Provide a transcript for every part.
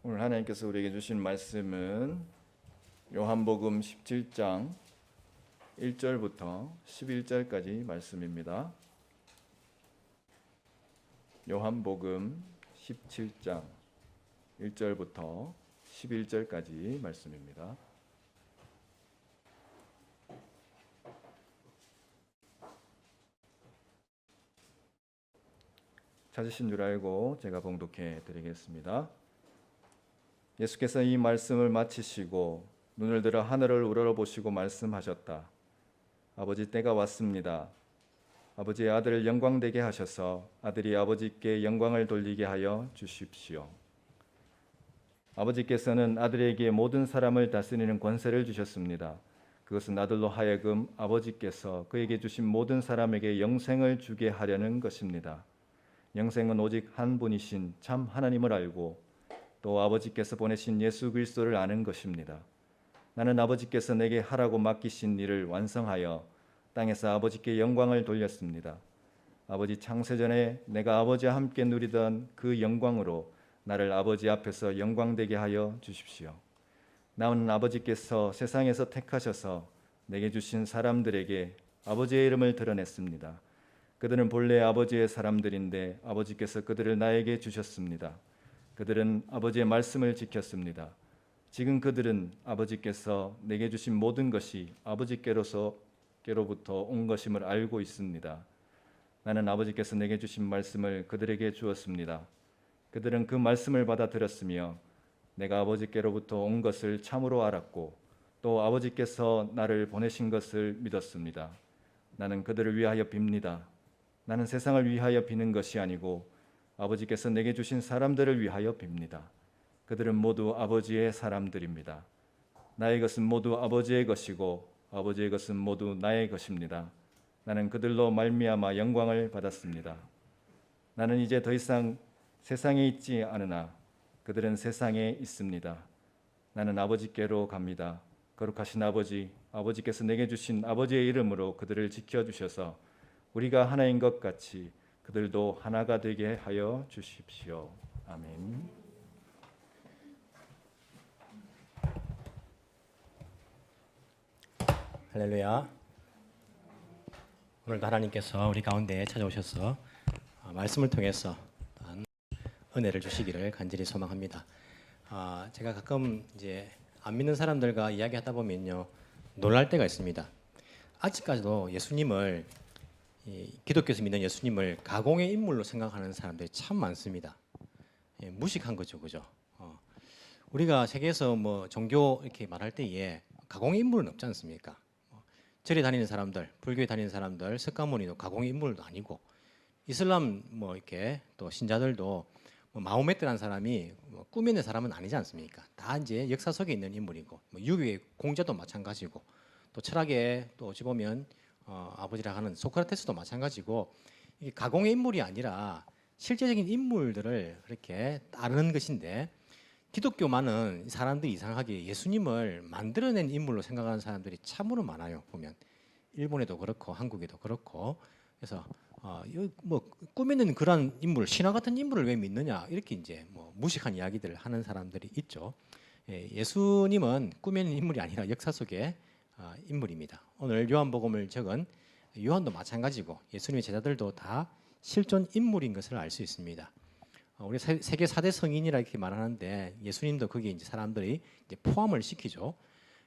오늘 하나님께서 우리에게 주신 말씀은 요한복음 17장 1절부터 11절까지 말씀입니다. 요한복음 17장 1절부터 11절까지 말씀입니다. 찾으신 줄 알고 제가 봉독해 드리겠습니다. 예수께서 이 말씀을 마치시고 눈을 들어 하늘을 우러러보시고 말씀하셨다. 아버지, 때가 왔습니다. 아버지의 아들을 영광되게 하셔서 아들이 아버지께 영광을 돌리게 하여 주십시오. 아버지께서는 아들에게 모든 사람을 다스리는 권세를 주셨습니다. 그것은 아들로 하여금 아버지께서 그에게 주신 모든 사람에게 영생을 주게 하려는 것입니다. 영생은 오직 한 분이신 참 하나님을 알고 또 아버지께서 보내신 예수 그리스도를 아는 것입니다. 나는 아버지께서 내게 하라고 맡기신 일을 완성하여 땅에서 아버지께 영광을 돌렸습니다. 아버지 창세전에 내가 아버지와 함께 누리던 그 영광으로 나를 아버지 앞에서 영광되게 하여 주십시오. 나는 아버지께서 세상에서 택하셔서 내게 주신 사람들에게 아버지의 이름을 드러냈습니다. 그들은 본래 아버지의 사람들인데 아버지께서 그들을 나에게 주셨습니다. 그들은 아버지의 말씀을 지켰습니다. 지금 그들은 아버지께서 내게 주신 모든 것이 아버지께로부터 온 것임을 알고 있습니다. 나는 아버지께서 내게 주신 말씀을 그들에게 주었습니다. 그들은 그 말씀을 받아들였으며 내가 아버지께로부터 온 것을 참으로 알았고 또 아버지께서 나를 보내신 것을 믿었습니다. 나는 그들을 위하여 빕니다. 나는 세상을 위하여 비는 것이 아니고 아버지께서 내게 주신 사람들을 위하여 빕니다. 그들은 모두 아버지의 사람들입니다. 나의 것은 모두 아버지의 것이고 아버지의 것은 모두 나의 것입니다. 나는 그들로 말미암아 영광을 받았습니다. 나는 이제 더 이상 세상에 있지 않으나 그들은 세상에 있습니다. 나는 아버지께로 갑니다. 거룩하신 아버지, 아버지께서 내게 주신 아버지의 이름으로 그들을 지켜주셔서 우리가 하나인 것 같이 그들도 하나가 되게 하여 주십시오. 아멘. 할렐루야. 오늘도 하나님께서 우리 가운데 찾아오셔서 말씀을 통해서 은혜를 주시기를 간절히 소망합니다. 제가 가끔 이제 안 믿는 사람들과 이야기하다 보면요, 놀랄 때가 있습니다. 아직까지도 예수님을 기독교에서 믿는 예수님을 가공의 인물로 생각하는 사람들이 참 많습니다. 무식한 거죠, 그죠? 우리가 세계에서 뭐 종교 이렇게 말할 때에 가공의 인물은 없지 않습니까? 절에 다니는 사람들, 불교에 다니는 사람들, 석가모니도 가공의 인물도 아니고, 이슬람 뭐 이렇게 또 신자들도 뭐 마호메트라는 사람이 뭐 꾸며낸 사람은 아니지 않습니까? 다 이제 역사 속에 있는 인물이고, 뭐 유교의 공자도 마찬가지고, 또 철학에 또 어찌 보면 아버지라 하는 소크라테스도 마찬가지고, 이게 가공의 인물이 아니라 실제적인 인물들을 그렇게 따르는 것인데, 기독교만은 사람들이 이상하게 예수님을 만들어낸 인물로 생각하는 사람들이 참으로 많아요. 보면 일본에도 그렇고 한국에도 그렇고. 그래서 뭐 꾸미는 그런 인물, 신화 같은 인물을 왜 믿느냐, 이렇게 이제 뭐 무식한 이야기들을 하는 사람들이 있죠. 예수님은 꾸미는 인물이 아니라 역사 속의 인물입니다. 오늘 요한복음을 적은 요한도 마찬가지고 예수님의 제자들도 다 실존 인물인 것을 알 수 있습니다. 우리 세계 4대 성인이라 이렇게 말하는데 예수님도 거기에 이제 사람들이 이제 포함을 시키죠.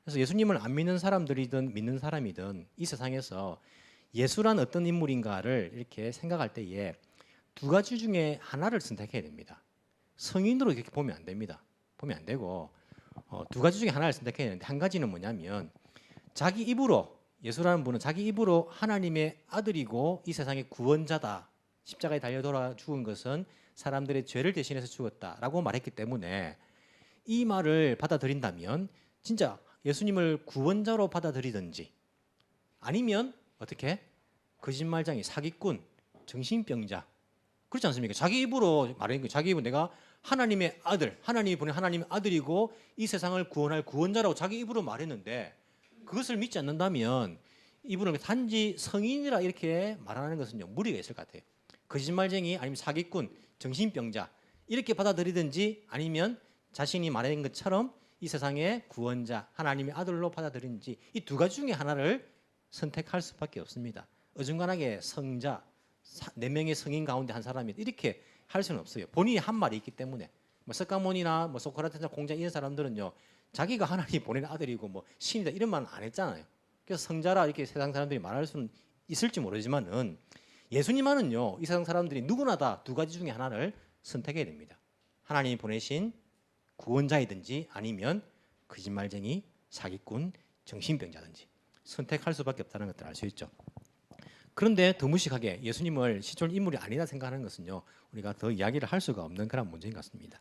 그래서 예수님을 안 믿는 사람들이든 믿는 사람이든 이 세상에서 예수란 어떤 인물인가를 이렇게 생각할 때에 두 가지 중에 하나를 선택해야 됩니다. 성인으로 이렇게 보면 안 됩니다. 보면 안 되고 두 가지 중에 하나를 선택해야 되는데, 한 가지는 뭐냐면 자기 입으로, 예수라는 분은 자기 입으로 하나님의 아들이고 이 세상의 구원자다, 십자가에 달려 돌아 죽은 것은 사람들의 죄를 대신해서 죽었다라고 말했기 때문에 이 말을 받아들인다면 진짜 예수님을 구원자로 받아들이든지, 아니면 어떻게 거짓말쟁이, 사기꾼, 정신병자, 그렇지 않습니까? 자기 입으로 말하는 거예요. 자기 입으로 내가 하나님의 아들, 하나님이 보낸 하나님의 아들이고 이 세상을 구원할 구원자라고 자기 입으로 말했는데, 그것을 믿지 않는다면 이분을 단지 성인이라 이렇게 말하는 것은요, 무리가 있을 것 같아요. 거짓말쟁이, 아니면 사기꾼, 정신병자, 이렇게 받아들이든지, 아니면 자신이 말한 것처럼 이 세상의 구원자 하나님의 아들로 받아들인지 이 두 가지 중에 하나를 선택할 수밖에 없습니다. 어중간하게 성자 4명의 성인 가운데 한 사람이 이렇게 할 수는 없어요. 본인이 한 말이 있기 때문에 뭐 석가모니나 뭐 소크라테스나 공자 이런 사람들은요 자기가 하나님이 보낸 아들이고 뭐 신이다 이런 말은 안 했잖아요. 그래서 성자라 이렇게 세상 사람들이 말할 수는 있을지 모르지만은 예수님만은요 이 세상 사람들이 누구나 다 두 가지 중에 하나를 선택해야 됩니다. 하나님이 보내신 구원자이든지 아니면 거짓말쟁이, 사기꾼, 정신병자든지 선택할 수밖에 없다는 것들을 알 수 있죠. 그런데 더 무식하게 예수님을 시존 인물이 아니다 생각하는 것은요 우리가 더 이야기를 할 수가 없는 그런 문제인 것 같습니다.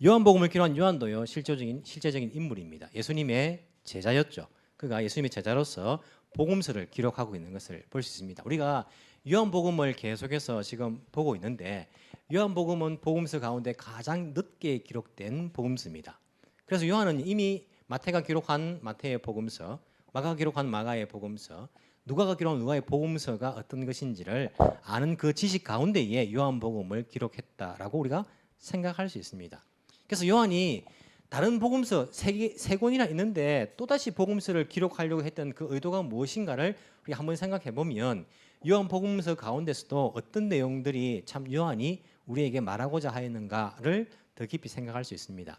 요한복음을 기록한 요한도요 실제적인 인물입니다. 예수님의 제자였죠. 그가 예수님의 제자로서 복음서를 기록하고 있는 것을 볼 수 있습니다. 우리가 요한복음을 계속해서 지금 보고 있는데 요한복음은 복음서 가운데 가장 늦게 기록된 복음서입니다. 그래서 요한은 이미 마태가 기록한 마태의 복음서, 마가가 기록한 마가의 복음서, 누가가 기록한 누가의 복음서가 어떤 것인지를 아는 그 지식 가운데에 요한복음을 기록했다라고 우리가 생각할 수 있습니다. 그래서 요한이 다른 복음서 세 권이나 있는데 또다시 복음서를 기록하려고 했던 그 의도가 무엇인가를 우리가 한번 생각해 보면 요한복음서 가운데서도 어떤 내용들이 참 요한이 우리에게 말하고자 하였는가를 더 깊이 생각할 수 있습니다.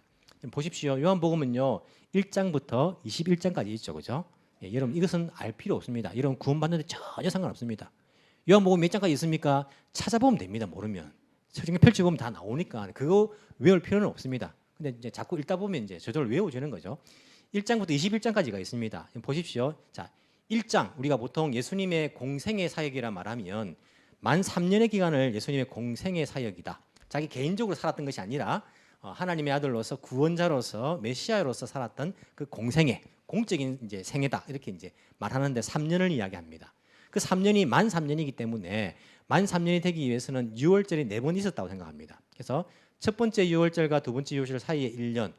보십시오. 요한복음은요 1장부터 21장까지 있죠, 그죠? 예, 여러분 이것은 알 필요 없습니다. 여러분 구원받는데 전혀 상관없습니다. 요한복음 몇 장까지 있습니까? 찾아보면 됩니다. 모르면 성경 펼쳐보면 다 나오니까 그거 외울 필요는 없습니다. 근데 이제 자꾸 읽다 보면 이제 저절로 외워지는 거죠. 1장부터 21장까지가 있습니다. 보십시오. 자, 1장 우리가 보통 예수님의 공생의 사역이라 말하면 만 3년의 기간을 예수님의 공생의 사역이다. 자기 개인적으로 살았던 것이 아니라 하나님의 아들로서 구원자로서 메시아로서 살았던 그 공생애, 공적인 이제 생애다 이렇게 이제 말하는데 3년을 이야기합니다. 그 3년이 만 3년이기 때문에 만 3년이 되기 위해서는 6월절이 4번 있었다고 생각합니다. 그래서 첫 번째 6월절과 두 번째 6월절 사이에 1년,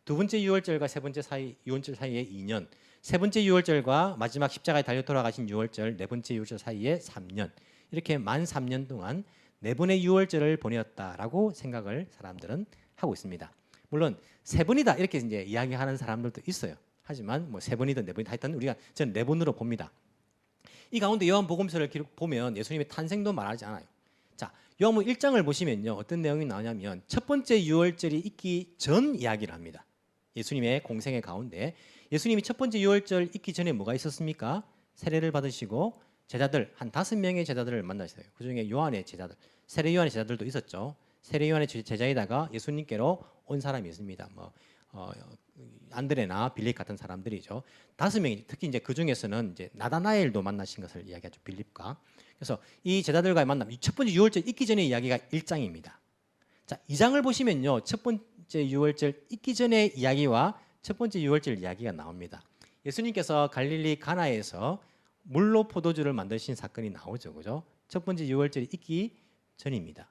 두 번째 6월절과 세 번째 6월절 사이에 2년, 세 번째 6월절과 마지막 십자가에 달려 돌아가신 6월절, 네 번째 6월절 사이에 3년. 이렇게 만 3년 동안 4번의 6월절을 보내었다라고 생각을 사람들은 하고 있습니다. 물론 3번이다 이렇게 이제 이야기하는 사람들도 있어요. 하지만 뭐 3번이든 4번이든 하여튼 우리가 저는 4번으로 봅니다. 이 가운데 요한복음서를 보면 예수님의 탄생도 말하지 않아요. 자, 요한복음 1장을 보시면요. 어떤 내용이 나오냐면 첫 번째 6월절이 있기 전 이야기를 합니다. 예수님의 공생애 가운데 예수님이 첫 번째 6월절 있기 전에 뭐가 있었습니까? 세례를 받으시고 제자들 한 5명의 제자들을 만나셨어요. 그중에 요한의 제자들, 세례 요한의 제자들도 있었죠. 세례 요한의 제자에다가 예수님께로 온 사람이 있습니다. 뭐 안드레나 빌립 같은 사람들이죠. 5명이 특히 이제 그 중에서는 이제 나다나엘도 만나신 것을 이야기하죠. 빌립과. 그래서 이 제자들과의 만남, 첫 번째 6월절 있기 전의 이야기가 1장입니다. 자, 2장을 보시면요. 첫 번째 6월절 있기 전의 이야기와 첫 번째 6월절 이야기가 나옵니다. 예수님께서 갈릴리 가나에서 물로 포도주를 만드신 사건이 나오죠. 그죠? 첫 번째 6월절이 있기 전입니다.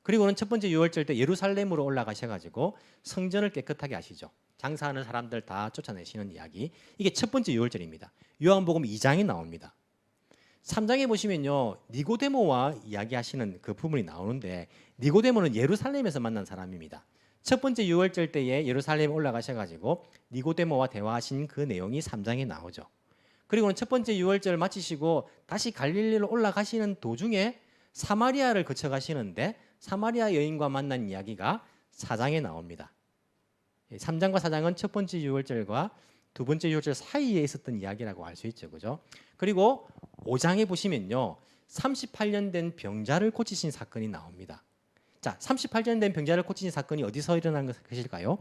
그리고는 첫 번째 6월절 때 예루살렘으로 올라가셔가지고 성전을 깨끗하게 하시죠. 장사하는 사람들 다 쫓아내시는 이야기. 이게 첫 번째 6월절입니다. 요한복음 2장이 나옵니다. 3장에 보시면요. 니고데모와 이야기하시는 그 부분이 나오는데 니고데모는 예루살렘에서 만난 사람입니다. 첫 번째 6월절 때에 예루살렘에 올라가셔가지고 니고데모와 대화하신 그 내용이 3장에 나오죠. 그리고는 첫 번째 6월절 마치시고 다시 갈릴리로 올라가시는 도중에 사마리아를 거쳐가시는데 사마리아 여인과 만난 이야기가 4장에 나옵니다. 3장과 4장은 첫 번째 6월절과 두 번째 6월절 사이에 있었던 이야기라고 알 수 있죠. 그죠? 그리고 5장에 보시면요. 38년 된 병자를 고치신 사건이 나옵니다. 자, 38년 된 병자를 고치신 사건이 어디서 일어난 것일까요?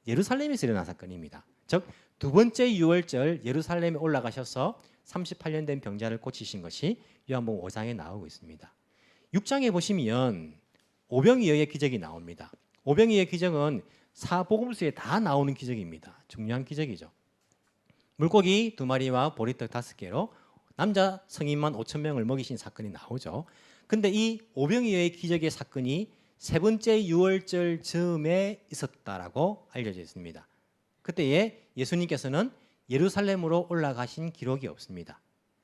예루살렘에서 일어난 사건입니다. 즉, 두 번째 6월절 예루살렘에 올라가셔서 38년 된 병자를 고치신 것이 요한복음 5장에 나오고 있습니다. 6장에 보시면 오병이어의 기적이 나옵니다. 오병이어의 기적은 사복음서에 다 나오는 기적입니다. 중요한 기적이죠. 물고기 2마리와 보리떡 5개로 남자 성인만 5,000명을 먹이신 사건이 나오죠. 근데 이 오병이어의 기적의 사건이 세 번째 6월절 즈음에 있었다라고 알려져 있습니다. 그때에 예수님께서는 예루살렘으로 올라가신 기록이 없습니다.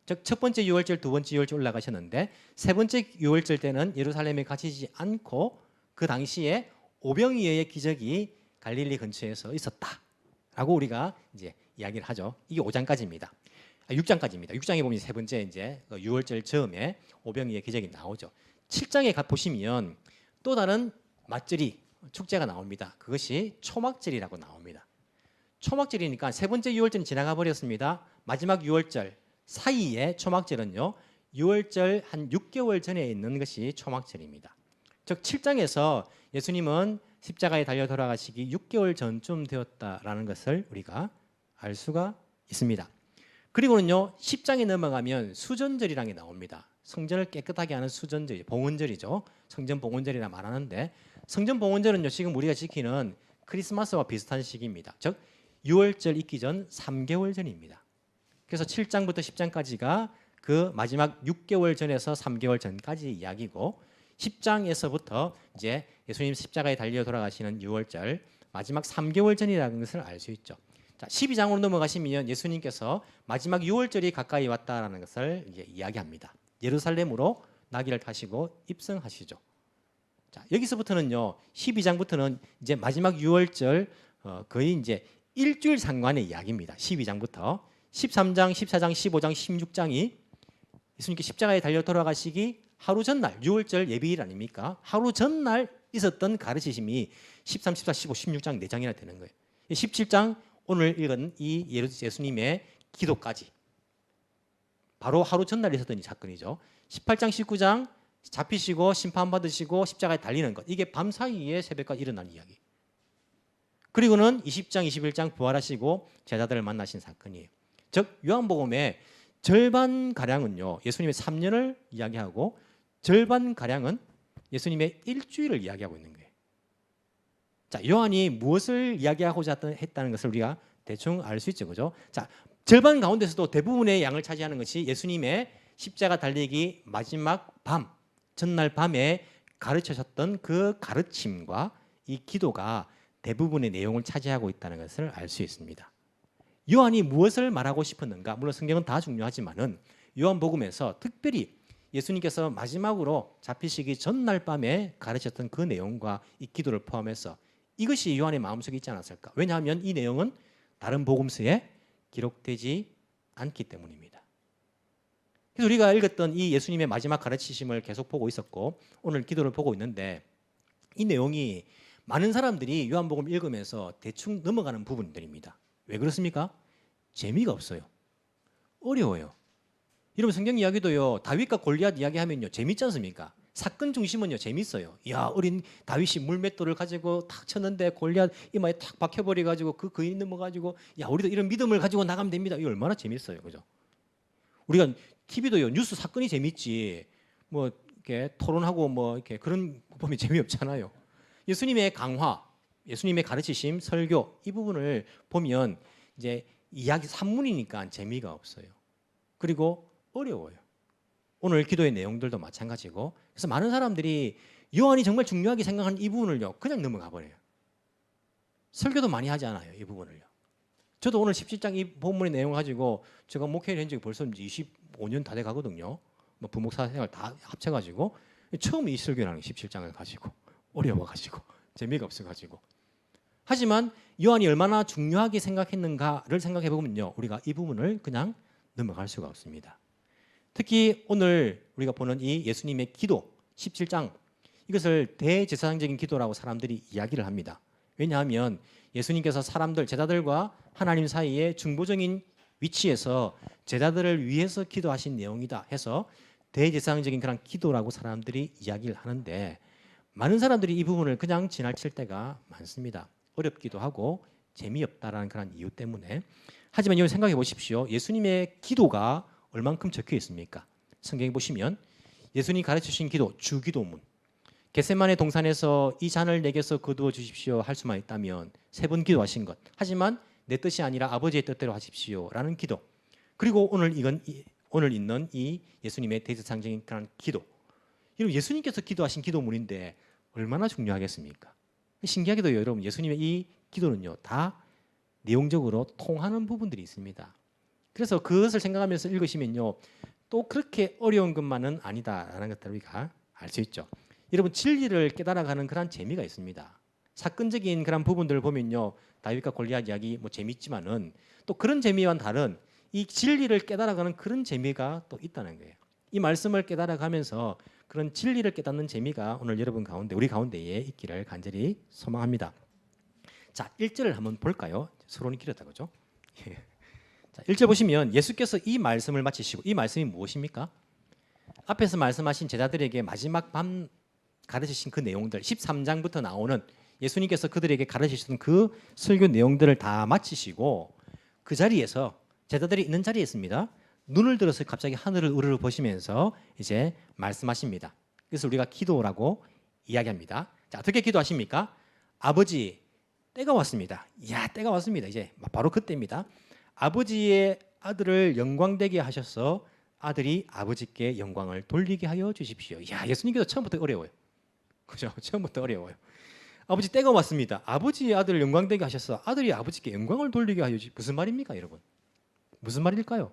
즉 첫 번째 6월절, 두 번째 6월절 올라가셨는데 세 번째 6월절 때는 예루살렘에 갇히지 않고 그 당시에 오병이어의 기적이 갈릴리 근처에서 있었다라고 우리가 이제 이야기를 하죠. 이게 5장까지입니다. 6장까지입니다. 6장에 보면 세 번째 이제 6월절 즈음에 오병이의 기적이 나오죠. 7장에 가 보시면 또 다른 맞절이 축제가 나옵니다. 그것이 초막절이라고 나옵니다. 초막절이니까 세 번째 6월절은 지나가 버렸습니다. 마지막 6월절 사이에 초막절은요. 6월절 한 6개월 전에 있는 것이 초막절입니다. 즉 7장에서 예수님은 십자가에 달려 돌아가시기 6개월 전쯤 되었다라는 것을 우리가 알 수가 있습니다. 그리고는요 10장에 넘어가면 수전절이라는 게 나옵니다. 성전을 깨끗하게 하는 수전절, 봉헌절이죠. 성전 봉헌절이라 말하는데 성전 봉헌절은요 지금 우리가 지키는 크리스마스와 비슷한 시기입니다. 즉 6월절 있기 전 3개월 전입니다. 그래서 7장부터 10장까지가 그 마지막 6개월 전에서 3개월 전까지 이야기고 10장에서부터 이제 예수님 십자가에 달려 돌아가시는 6월절 마지막 3개월 전이라는 것을 알 수 있죠. 자, 12장으로 넘어가시면 예수님께서 마지막 6월절이 가까이 왔다라는 것을 이제 이야기합니다. 예루살렘으로 나귀를 타시고 입성하시죠. 자, 여기서부터는요. 12장부터는 이제 마지막 6월절 거의 이제 일주일 상관의 이야기입니다. 12장부터 13장, 14장, 15장, 16장이 예수님께 십자가에 달려 돌아가시기 하루 전날 6월절 예비일 아닙니까? 하루 전날 있었던 가르치심이 13, 14, 15, 16장 4장이나 되는 거예요. 17장 오늘 읽은 이 예수님의 기도까지 바로 하루 전날 있었던 이 사건이죠. 18장, 19장 잡히시고 심판받으시고 십자가에 달리는 것. 이게 밤 사이에 새벽까지 일어난 이야기. 그리고는 20장, 21장 부활하시고 제자들을 만나신 사건이에요. 즉 요한복음의 절반가량은요. 예수님의 3년을 이야기하고 절반가량은 예수님의 일주일을 이야기하고 있는 거예요. 자, 요한이 무엇을 이야기하고자 했다는 것을 우리가 대충 알 수 있죠. 그죠? 자, 절반 가운데서도 대부분의 양을 차지하는 것이 예수님의 십자가 달리기 마지막 밤, 전날 밤에 가르치셨던 그 가르침과 이 기도가 대부분의 내용을 차지하고 있다는 것을 알 수 있습니다. 요한이 무엇을 말하고 싶었는가? 물론 성경은 다 중요하지만은 요한복음에서 특별히 예수님께서 마지막으로 잡히시기 전날 밤에 가르쳤던 그 내용과 이 기도를 포함해서 이것이 요한의 마음속에 있지 않았을까? 왜냐하면 이 내용은 다른 복음서에 기록되지 않기 때문입니다. 그래서 우리가 읽었던 이 예수님의 마지막 가르치심을 계속 보고 있었고 오늘 기도를 보고 있는데 이 내용이 많은 사람들이 요한복음 읽으면서 대충 넘어가는 부분들입니다. 왜 그렇습니까? 재미가 없어요. 어려워요. 여러분 성경 이야기도요. 다윗과 골리앗 이야기하면요. 재밌지 않습니까? 사건 중심은요. 재밌어요. 야, 어린 다윗이 물맷돌을 가지고 탁 쳤는데 골리앗 이마에 탁 박혀버려 가지고 그 거인 넘어가지고 야, 우리도 이런 믿음을 가지고 나가면 됩니다. 이거 얼마나 재밌어요. 그죠? 우리가 TV도요. 뉴스 사건이 재밌지. 뭐 이렇게 토론하고 뭐 이렇게 그런 보면 재미없잖아요. 예수님의 강화, 예수님의 가르치심, 설교 이 부분을 보면 이제 이야기 산문이니까 재미가 없어요. 그리고 어려워요. 오늘 기도의 내용들도 마찬가지고 그래서 많은 사람들이 요한이 정말 중요하게 생각하는 이 부분을요 그냥 넘어가 버려요. 설교도 많이 하지 않아요. 이 부분을요. 저도 오늘 17장 이 본문의 내용을 가지고 제가 목회를 한 적이 벌써 25년 다 돼 가거든요. 뭐 부목사 생활 다 합쳐가지고 처음 이 설교라는 17장을 가지고 어려워가지고 재미가 없어가지고 하지만 요한이 얼마나 중요하게 생각했는가를 생각해 보면요 우리가 이 부분을 그냥 넘어갈 수가 없습니다. 특히 오늘 우리가 보는 이 예수님의 기도 17장 이것을 대제사장적인 기도라고 사람들이 이야기를 합니다. 왜냐하면 예수님께서 사람들 제자들과 하나님 사이에 중보적인 위치에서 제자들을 위해서 기도하신 내용이다 해서 대제사장적인 그런 기도라고 사람들이 이야기를 하는데 많은 사람들이 이 부분을 그냥 지나칠 때가 많습니다. 어렵기도 하고 재미없다라는 그런 이유 때문에. 하지만 여러분 생각해 보십시오. 예수님의 기도가 얼만큼 적혀 있습니까? 성경에 보시면 예수님이 가르치신 기도 주기도문 겟세마네 동산에서 이 잔을 내게서 거두어 주십시오 할 수만 있다면 3번 기도하신 것. 하지만 내 뜻이 아니라 아버지의 뜻대로 하십시오라는 기도. 그리고 오늘 있는 이 예수님의 대제사장적인 그런 기도. 여러분 예수님께서 기도하신 기도문인데 얼마나 중요하겠습니까? 신기하게도 여러분 예수님의 이 기도는요 다 내용적으로 통하는 부분들이 있습니다. 그래서 그것을 생각하면서 읽으시면요 또 그렇게 어려운 것만은 아니다라는 것들을 우리가 알 수 있죠. 여러분 진리를 깨달아가는 그런 재미가 있습니다. 사건적인 그런 부분들을 보면요, 다윗과 골리앗 이야기 뭐 재밌지만은 또 그런 재미와는 다른 이 진리를 깨달아가는 그런 재미가 또 있다는 거예요. 이 말씀을 깨달아가면서 그런 진리를 깨닫는 재미가 오늘 여러분 가운데, 우리 가운데에 있기를 간절히 소망합니다. 자, 1절을 한번 볼까요? 서론이 길었다 그죠? 자, 1절 보시면 예수께서 이 말씀을 마치시고, 이 말씀이 무엇입니까? 앞에서 말씀하신 제자들에게 마지막 밤 가르치신 그 내용들, 13장부터 나오는 예수님께서 그들에게 가르치신 그 설교 내용들을 다 마치시고 그 자리에서, 제자들이 있는 자리에 있습니다. 눈을 들어서 갑자기 하늘을 우르르 보시면서 이제 말씀하십니다. 그래서 우리가 기도라고 이야기합니다. 자, 어떻게 기도하십니까? 아버지, 때가 왔습니다. 이야, 때가 왔습니다. 이제 바로 그때입니다. 아버지의 아들을 영광되게 하셔서 아들이 아버지께 영광을 돌리게 하여 주십시오. 야, 예수님께서 처음부터 어려워요. 그죠? 처음부터 어려워요. 아버지, 때가 왔습니다. 아버지의 아들을 영광되게 하셔서 아들이 아버지께 영광을 돌리게 하여 주십시오. 무슨 말입니까, 여러분? 무슨 말일까요?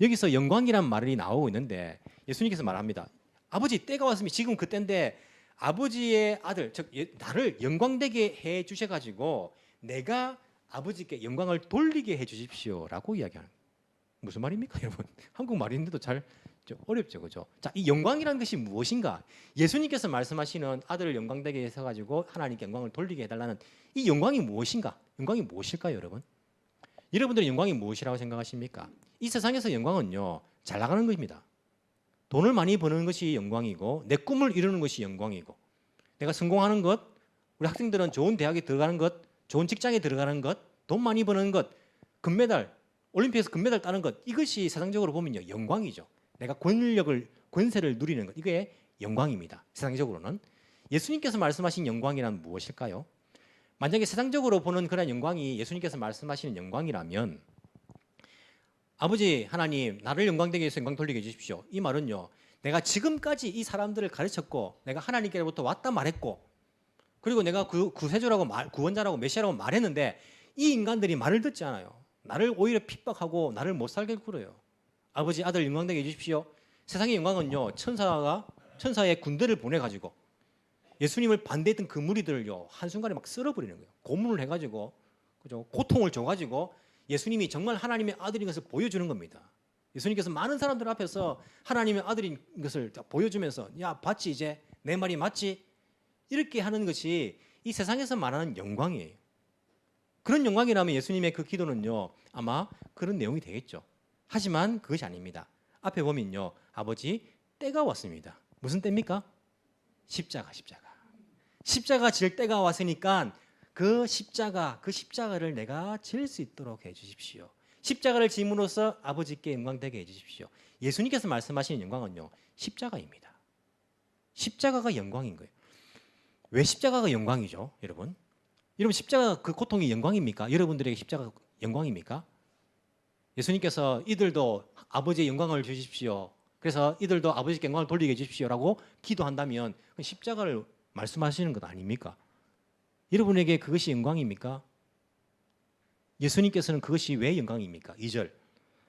여기서 영광이란 말이 나오고 있는데 예수님께서 말합니다. 아버지, 때가 왔습니다. 지금 그때인데 아버지의 아들, 즉 나를 영광되게 해 주셔가지고 내가 아버지께 영광을 돌리게 해 주십시오라고 이야기하는 거예요. 무슨 말입니까, 여러분? 한국말인데도 잘 좀 어렵죠, 그죠? 자, 이 영광이라는 것이 무엇인가? 예수님께서 말씀하시는 아들을 영광되게 해서가지고 하나님께 영광을 돌리게 해달라는 이 영광이 무엇인가? 영광이 무엇일까요, 여러분? 여러분들은 영광이 무엇이라고 생각하십니까? 이 세상에서 영광은요, 잘 나가는 것입니다. 돈을 많이 버는 것이 영광이고 내 꿈을 이루는 것이 영광이고 내가 성공하는 것, 우리 학생들은 좋은 대학에 들어가는 것, 좋은 직장에 들어가는 것, 돈 많이 버는 것, 금메달, 올림픽에서 금메달 따는 것, 이것이 세상적으로 보면요, 영광이죠. 내가 권세를 누리는 것, 이게 영광입니다. 세상적으로는. 예수님께서 말씀하신 영광이란 무엇일까요? 만약에 세상적으로 보는 그런 영광이 예수님께서 말씀하시는 영광이라면, 아버지 하나님, 나를 영광되게 해서 영광 돌리게 해주십시오. 이 말은요, 내가 지금까지 이 사람들을 가르쳤고 내가 하나님께로부터 왔다 말했고 그리고 내가 구세주라고 구원자라고 메시아라고 말했는데 이 인간들이 말을 듣지 않아요. 나를 오히려 핍박하고 나를 못 살게 굴어요. 아버지, 아들 영광되게 해주십시오. 세상의 영광은요, 천사의 군대를 보내가지고 예수님을 반대했던 그 무리들을요, 한순간에 막 쓸어버리는 거예요. 고문을 해가지고, 그죠? 고통을 줘가지고 예수님이 정말 하나님의 아들인 것을 보여주는 겁니다. 예수님께서 많은 사람들 앞에서 하나님의 아들인 것을 보여주면서, 야, 봤지, 이제 내 말이 맞지? 이렇게 하는 것이 이 세상에서 말하는 영광이에요. 그런 영광이라면 예수님의 그 기도는요, 아마 그런 내용이 되겠죠. 하지만 그것이 아닙니다. 앞에 보면요, 아버지, 때가 왔습니다. 무슨 때입니까? 십자가. 십자가 질 때가 왔으니까 그 십자가를 내가 질 수 있도록 해주십시오. 십자가를 짐으로써 아버지께 영광되게 해주십시오. 예수님께서 말씀하시는 영광은요, 십자가입니다. 십자가가 영광인 거예요. 왜 십자가가 영광이죠, 여러분? 여러분, 십자가 그 고통이 영광입니까? 여러분들에게 십자가 영광입니까? 예수님께서 이들도 아버지의 영광을 주십시오. 그래서 이들도 아버지께 영광을 돌리게 해주십시오라고 기도한다면 십자가를 말씀하시는 것 아닙니까? 여러분에게 그것이 영광입니까? 예수님께서는 그것이 왜 영광입니까? 2절,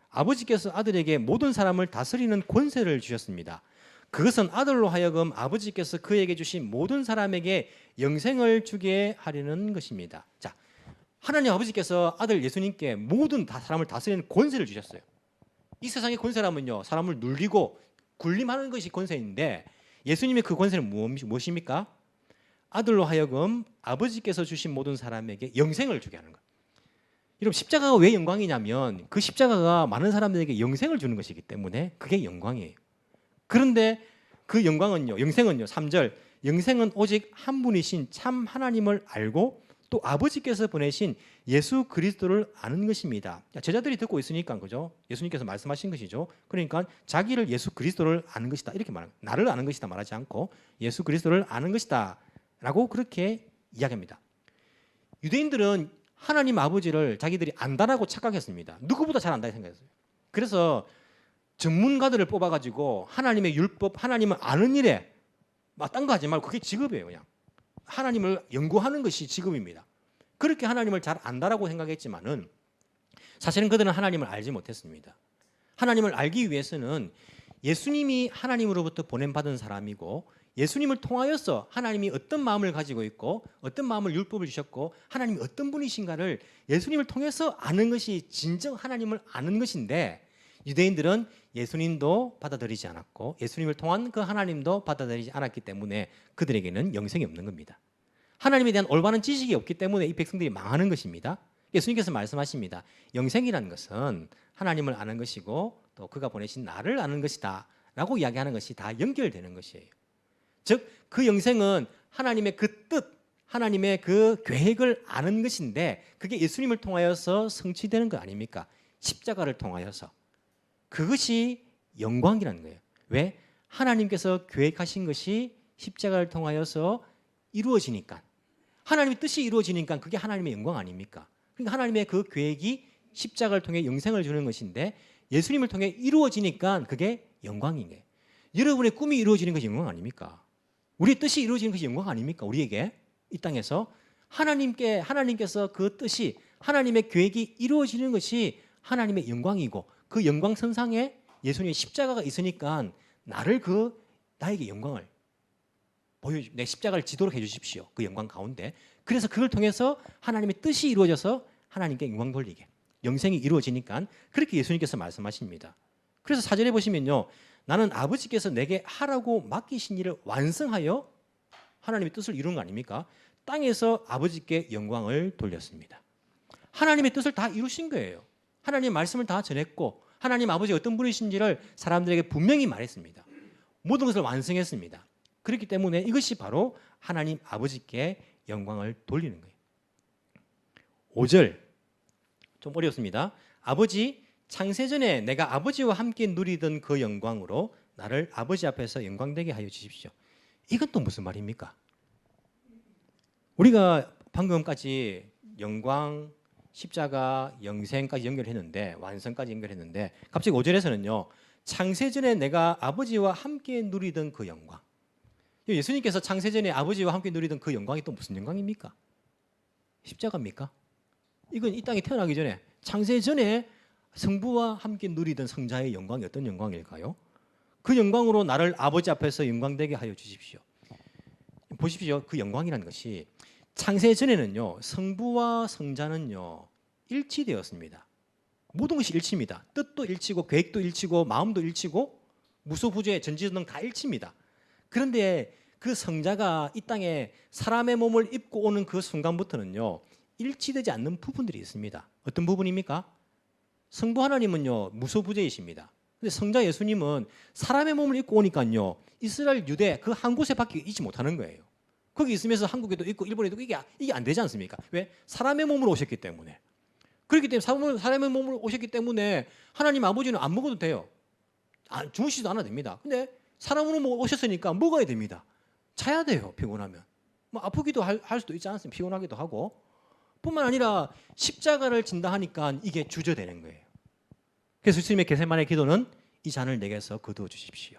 아버지께서 아들에게 모든 사람을 다스리는 권세를 주셨습니다. 그것은 아들로 하여금 아버지께서 그에게 주신 모든 사람에게 영생을 주게 하려는 것입니다. 자, 하나님 아버지께서 아들 예수님께 모든 사람을 다스리는 권세를 주셨어요. 이 세상의 권세라면요, 사람을 눌리고 군림하는 것이 권세인데 예수님의 그 권세는 무엇입니까? 아들로 하여금 아버지께서 주신 모든 사람에게 영생을 주게 하는 것. 여러분, 십자가가 왜 영광이냐면 그 십자가가 많은 사람들에게 영생을 주는 것이기 때문에 그게 영광이에요. 그런데 그 영광은요, 영생은요, 3절, 영생은 오직 한 분이신 참 하나님을 알고 또 아버지께서 보내신 예수 그리스도를 아는 것입니다. 제자들이 듣고 있으니까, 그죠? 예수님께서 말씀하신 것이죠. 그러니까 자기를 예수 그리스도를 아는 것이다 이렇게 말합니다. 나를 아는 것이다 말하지 않고 예수 그리스도를 아는 것이다 라고 그렇게 이야기합니다. 유대인들은 하나님 아버지를 자기들이 안다라고 착각했습니다. 누구보다 잘 안다고 생각했어요. 그래서 전문가들을 뽑아가지고 하나님의 율법, 하나님을 아는 일에 딴 거 하지 말고 그게 직업이에요. 그냥 하나님을 연구하는 것이 직업입니다. 그렇게 하나님을 잘 안다라고 생각했지만은 사실은 그들은 하나님을 알지 못했습니다. 하나님을 알기 위해서는 예수님이 하나님으로부터 보냄받은 사람이고 예수님을 통하여서 하나님이 어떤 마음을 가지고 있고 어떤 마음을 율법을 주셨고 하나님이 어떤 분이신가를 예수님을 통해서 아는 것이 진정 하나님을 아는 것인데, 유대인들은 예수님도 받아들이지 않았고 예수님을 통한 그 하나님도 받아들이지 않았기 때문에 그들에게는 영생이 없는 겁니다. 하나님에 대한 올바른 지식이 없기 때문에 이 백성들이 망하는 것입니다. 예수님께서 말씀하십니다. 영생이라는 것은 하나님을 아는 것이고 또 그가 보내신 나를 아는 것이다 라고 이야기하는 것이 다 연결되는 것이에요. 즉 그 영생은 하나님의 그 뜻, 하나님의 그 계획을 아는 것인데 그게 예수님을 통하여서 성취되는 거 아닙니까? 십자가를 통하여서. 그것이 영광이라는 거예요. 왜? 하나님께서 계획하신 것이 십자가를 통하여서 이루어지니까, 하나님의 뜻이 이루어지니까 그게 하나님의 영광 아닙니까? 그러니까 하나님의 그 계획이 십자가를 통해 영생을 주는 것인데 예수님을 통해 이루어지니까 그게 영광인 거예요. 여러분의 꿈이 이루어지는 것이 영광 아닙니까? 우리의 뜻이 이루어지는 것이 영광 아닙니까? 우리에게 이 땅에서 하나님께서 그 뜻이, 하나님의 계획이 이루어지는 것이 하나님의 영광이고 그 영광선상에 예수님의 십자가가 있으니까 나에게 영광을 내 십자가를 지도록 해주십시오. 그 영광 가운데. 그래서 그걸 통해서 하나님의 뜻이 이루어져서 하나님께 영광 돌리게 영생이 이루어지니까 그렇게 예수님께서 말씀하십니다. 그래서 사절에 보시면요, 나는 아버지께서 내게 하라고 맡기신 일을 완성하여 하나님의 뜻을 이룬 거 아닙니까? 땅에서 아버지께 영광을 돌렸습니다. 하나님의 뜻을 다 이루신 거예요. 하나님의 말씀을 다 전했고 하나님 아버지 어떤 분이신지를 사람들에게 분명히 말했습니다. 모든 것을 완성했습니다. 그렇기 때문에 이것이 바로 하나님 아버지께 영광을 돌리는 거예요. 5절 좀 어렵습니다. 아버지, 창세전에 내가 아버지와 함께 누리던 그 영광으로 나를 아버지 앞에서 영광되게 하여 주십시오. 이건 또 무슨 말입니까? 우리가 방금까지 영광, 십자가, 영생까지 연결했는데, 완성까지 연결했는데 갑자기 5절에서는요, 창세전에 내가 아버지와 함께 누리던 그 영광. 예수님께서 창세전에 아버지와 함께 누리던 그 영광이 또 무슨 영광입니까? 십자가입니까? 이건 이 땅에 태어나기 전에 창세전에 성부와 함께 누리던 성자의 영광이 어떤 영광일까요? 그 영광으로 나를 아버지 앞에서 영광되게 하여 주십시오. 보십시오. 그 영광이라는 것이 창세전에는요, 성부와 성자는요 일치되었습니다. 모든 것이 일치입니다. 뜻도 일치고 계획도 일치고 마음도 일치고 무소부재 전지전능 다 일치입니다. 그런데 그 성자가 이 땅에 사람의 몸을 입고 오는 그 순간부터는요 일치되지 않는 부분들이 있습니다. 어떤 부분입니까? 성부 하나님은요 무소부재이십니다. 근데 성자 예수님은 사람의 몸을 입고 오니까요 이스라엘 유대 그 한 곳에밖에 있지 못하는 거예요. 거기 있으면서 한국에도 있고 일본에도 이게 안 되지 않습니까? 왜? 사람의 몸으로 오셨기 때문에. 그렇기 때문에 사람의 몸으로 오셨기 때문에 하나님 아버지는 안 먹어도 돼요. 주무시지도 않아도 됩니다. 근데 사람으로 오셨으니까 먹어야 됩니다. 자야 돼요. 피곤하면. 뭐 아프기도 할 수도 있지 않습니까? 피곤하기도 하고. 뿐만 아니라 십자가를 진다 하니까 이게 주저되는 거예요. 그래서 예수님의 겟세마네 기도는 이 잔을 내게서 거두어 주십시오.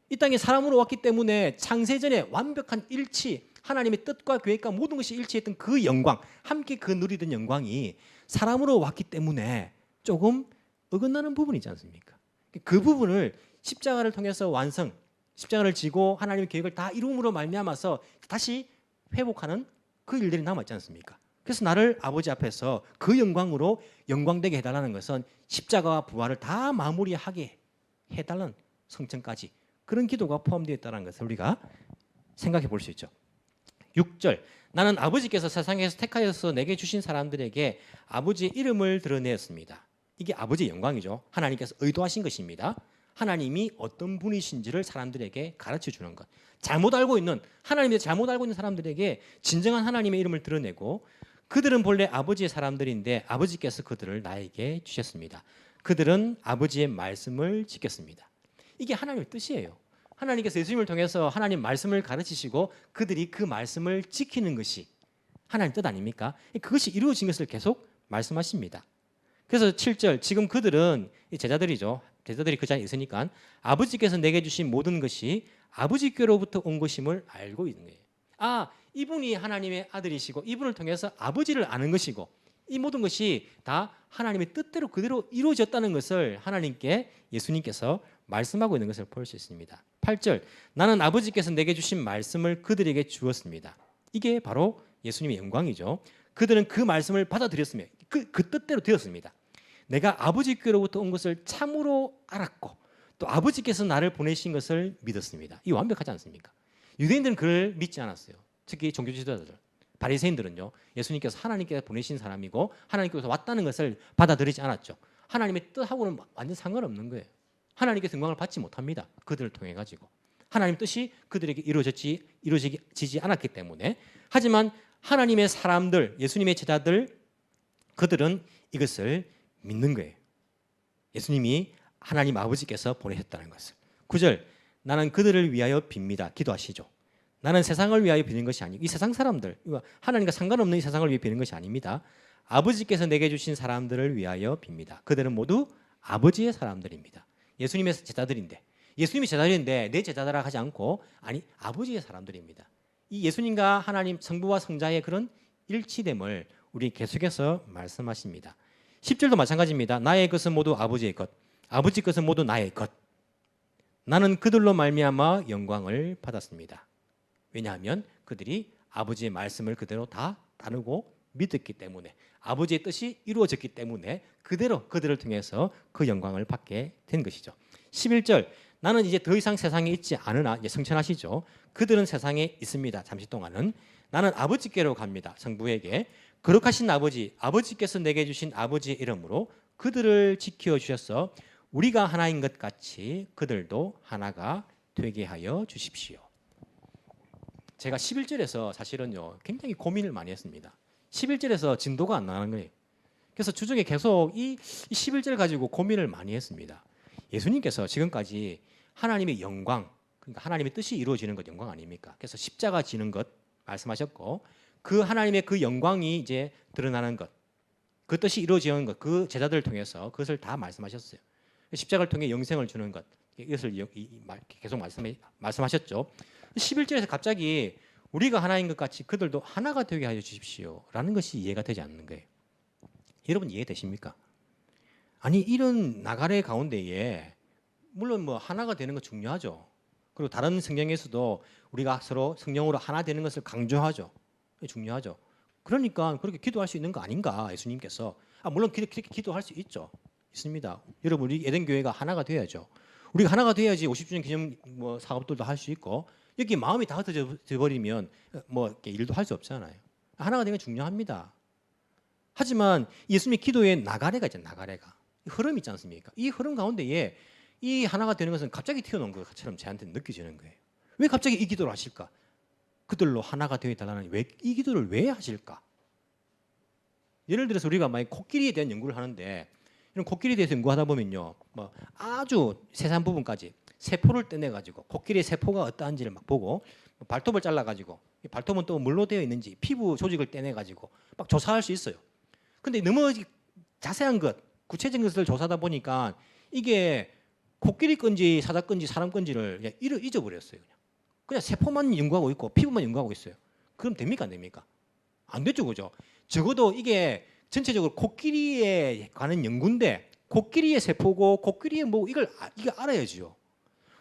이 땅에 사람으로 왔기 때문에 창세전에 완벽한 일치, 하나님의 뜻과 계획과 모든 것이 일치했던 그 영광, 함께 그 누리던 영광이 사람으로 왔기 때문에 조금 어긋나는 부분이지 않습니까? 그 부분을 십자가를 통해서 완성, 십자가를 지고 하나님의 계획을 다 이룸으로 말미암아서 다시 회복하는 그 일들이 남았지 않습니까? 그래서 나를 아버지 앞에서 그 영광으로 영광되게 해달라는 것은 십자가와 부활을 다 마무리하게 해달라는 성천까지 그런 기도가 포함되어 있다는 것을 우리가 생각해 볼 수 있죠. 6절 나는 아버지께서 세상에서 택하여서 내게 주신 사람들에게 아버지의 이름을 드러내었습니다. 이게 아버지의 영광이죠. 하나님께서 의도하신 것입니다. 하나님이 어떤 분이신지를 사람들에게 가르쳐 주는 것. 잘못 알고 있는 하나님에 잘못 알고 있는 사람들에게 진정한 하나님의 이름을 드러내고 그들은 본래 아버지의 사람들인데 아버지께서 그들을 나에게 주셨습니다. 그들은 아버지의 말씀을 지켰습니다. 이게 하나님의 뜻이에요. 하나님께서 예수님을 통해서 하나님 말씀을 가르치시고 그들이 그 말씀을 지키는 것이 하나님 뜻 아닙니까? 그것이 이루어진 것을 계속 말씀하십니다. 그래서 7절 지금 그들은 제자들이죠. 제자들이 그 자리에 있으니까 아버지께서 내게 주신 모든 것이 아버지께로부터 온 것임을 알고 있는 거예요. 이분이 하나님의 아들이시고 이분을 통해서 아버지를 아는 것이고 이 모든 것이 다 하나님의 뜻대로 그대로 이루어졌다는 것을 하나님께 예수님께서 말씀하고 있는 것을 볼 수 있습니다. 8절 나는 아버지께서 내게 주신 말씀을 그들에게 주었습니다. 이게 바로 예수님의 영광이죠. 그들은 그 말씀을 받아들였으며 그 뜻대로 되었습니다. 내가 아버지께로부터 온 것을 참으로 알았고 또 아버지께서 나를 보내신 것을 믿었습니다. 이 완벽하지 않습니까? 유대인들은 그를 믿지 않았어요. 특히 종교 지도자들, 바리새인들은요. 예수님께서 하나님께서 보내신 사람이고 하나님께서 왔다는 것을 받아들이지 않았죠. 하나님의 뜻하고는 완전 상관없는 거예요. 하나님께서 영광을 받지 못합니다. 그들을 통해 가지고 하나님 뜻이 그들에게 이루어지지 않았기 때문에. 하지만 하나님의 사람들, 예수님의 제자들, 그들은 이것을 믿는 거예요. 예수님이 하나님 아버지께서 보내셨다는 것을. 9절 나는 그들을 위하여 빕니다. 기도하시죠. 나는 세상을 위하여 비는 것이 아니고 이 세상 사람들, 하나님과 상관없는 이 세상을 위해 비는 것이 아닙니다. 아버지께서 내게 주신 사람들을 위하여 빕니다. 그들은 모두 아버지의 사람들입니다. 예수님의 제자들인데, 예수님이 제자들인데 내 제자들아 하지 않고 아니 아버지의 사람들입니다. 이 예수님과 하나님 성부와 성자의 그런 일치됨을 우리 계속해서 말씀하십니다. 10절도 마찬가지입니다. 나의 것은 모두 아버지의 것, 아버지 것은 모두 나의 것. 나는 그들로 말미암아 영광을 받았습니다. 왜냐하면 그들이 아버지의 말씀을 그대로 다 따르고 믿었기 때문에, 아버지의 뜻이 이루어졌기 때문에 그대로 그들을 통해서 그 영광을 받게 된 것이죠. 11절 나는 이제 더 이상 세상에 있지 않으나, 이제 성천하시죠. 그들은 세상에 있습니다. 잠시 동안은. 나는 아버지께로 갑니다. 성부에게. 거룩하신 아버지, 아버지께서 내게 주신 아버지의 이름으로 그들을 지켜주셔서 우리가 하나인 것 같이 그들도 하나가 되게 하여 주십시오. 제가 11절에서 사실은요 굉장히 고민을 많이 했습니다. 11절에서 진도가 안 나는 거예요. 그래서 주중에 계속 이 11절 가지고 고민을 많이 했습니다. 예수님께서 지금까지 하나님의 영광, 그러니까 하나님의 뜻이 이루어지는 것 영광 아닙니까? 그래서 십자가 지는 것 말씀하셨고, 그 하나님의 그 영광이 이제 드러나는 것, 그 뜻이 이루어지는 것, 그 제자들을 통해서 그것을 다 말씀하셨어요. 십자가를 통해 영생을 주는 것, 이것을 계속 말씀하셨죠. 11절에서 갑자기 우리가 하나인 것 같이 그들도 하나가 되게 하여 주십시오 라는 것이 이해가 되지 않는 거예요. 여러분 이해되십니까? 아니 이런 나가래 가운데에 물론 뭐 하나가 되는 거 중요하죠. 그리고 다른 성경에서도 우리가 서로 성령으로 하나 되는 것을 강조하죠. 중요하죠. 그러니까 그렇게 기도할 수 있는 거 아닌가 예수님께서. 물론 그렇게 기도할 수 있죠. 있습니다. 여러분 우리 에덴교회가 하나가 돼야죠. 우리가 하나가 돼야지 50주년 기념 뭐 사업들도 할 수 있고, 여기 마음이 다 흩어져 버리면 뭐 이렇게 일도 할 수 없잖아요. 하나가 되는 게 중요합니다. 하지만 예수님의 기도에 나가래가 있잖아요. 나가래가 흐름 있지 않습니까? 이 흐름 가운데에 이 하나가 되는 것은 갑자기 튀어나온 것처럼 저한테 느껴지는 거예요. 왜 갑자기 이 기도를 하실까? 그들로 하나가 되어 달라는 왜 이 기도를 왜 하실까? 예를 들어서 우리가 만약 코끼리에 대한 연구를 하는데, 이런 코끼리에 대해서 연구하다 보면요, 뭐 아주 세세한 부분까지 세포를 떼내 가지고 코끼리의 세포가 어떠한지를 막 보고, 발톱을 잘라 가지고 이 발톱은 또 뭘로 되어 있는지 피부 조직을 떼내 가지고 막 조사할 수 있어요. 근데 너무 자세한 것, 구체적인 것을 조사하다 보니까 이게 코끼리 건지 사자 건지 사람 건지를 그냥 잊어버렸어요. 그냥 세포만 연구하고 있고 피부만 연구하고 있어요. 그럼 됩니까 안 됩니까? 안 되죠, 그죠? 적어도 이게 전체적으로 코끼리에 관한 연구인데 코끼리의 세포고 코끼리의 뭐 이걸 알아야죠.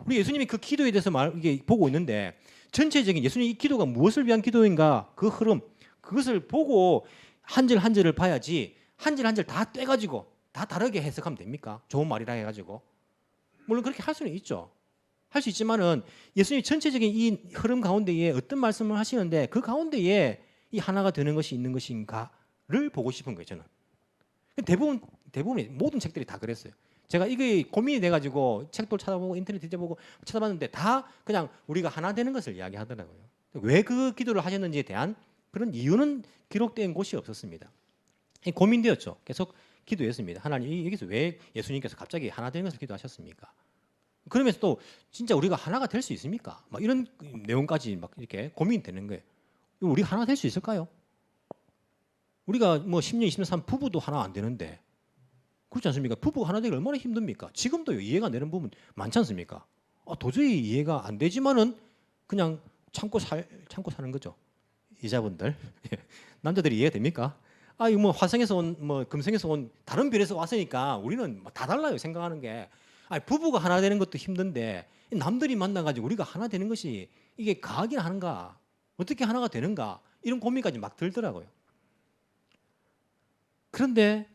우리 예수님이 그 기도에 대해서 이게 보고 있는데, 전체적인 예수님 이 기도가 무엇을 위한 기도인가, 그 흐름, 그것을 보고 한 절 한 절을 봐야지 한 절 한 절 다 떼가지고 다 다르게 해석하면 됩니까? 좋은 말이라 해가지고. 물론 그렇게 할 수는 있죠. 할 수 있지만은 예수님 전체적인 이 흐름 가운데에 어떤 말씀을 하시는데 그 가운데에 이 하나가 되는 것이 있는 것인가를 보고 싶은 거예요. 저는 대부분 모든 책들이 다 그랬어요. 제가 이게 고민이 돼가지고 책도 찾아보고 인터넷 뒤져보고 찾아봤는데 다 그냥 우리가 하나 되는 것을 이야기하더라고요. 왜 그 기도를 하셨는지에 대한 그런 이유는 기록된 곳이 없었습니다. 고민되었죠. 계속 기도했습니다. 하나님 여기서 왜 예수님께서 갑자기 하나 되는 것을 기도하셨습니까? 그러면서 또 진짜 우리가 하나가 될 수 있습니까? 막 이런 내용까지 막 이렇게 고민되는 거예요. 우리 하나 될 수 있을까요? 우리가 뭐 10년, 20년 산 부부도 하나 안 되는데, 그렇지 않습니까? 부부가 하나 되기 얼마나 힘듭니까? 지금도 이해가 안 되는 부분 많지 않습니까? 도저히 이해가 안 되지만은 그냥 참고 사는 거죠. 여자분들, 남자들이 이해가 됩니까? 이거 뭐 화성에서 온, 뭐 금성에서 온 다른 별에서 왔으니까 우리는 다 달라요. 생각하는 게. 아니, 부부가 하나 되는 것도 힘든데 남들이 만나가지고 우리가 하나 되는 것이 이게 가하긴 하는가? 어떻게 하나가 되는가? 이런 고민까지 막 들더라고요. 그런데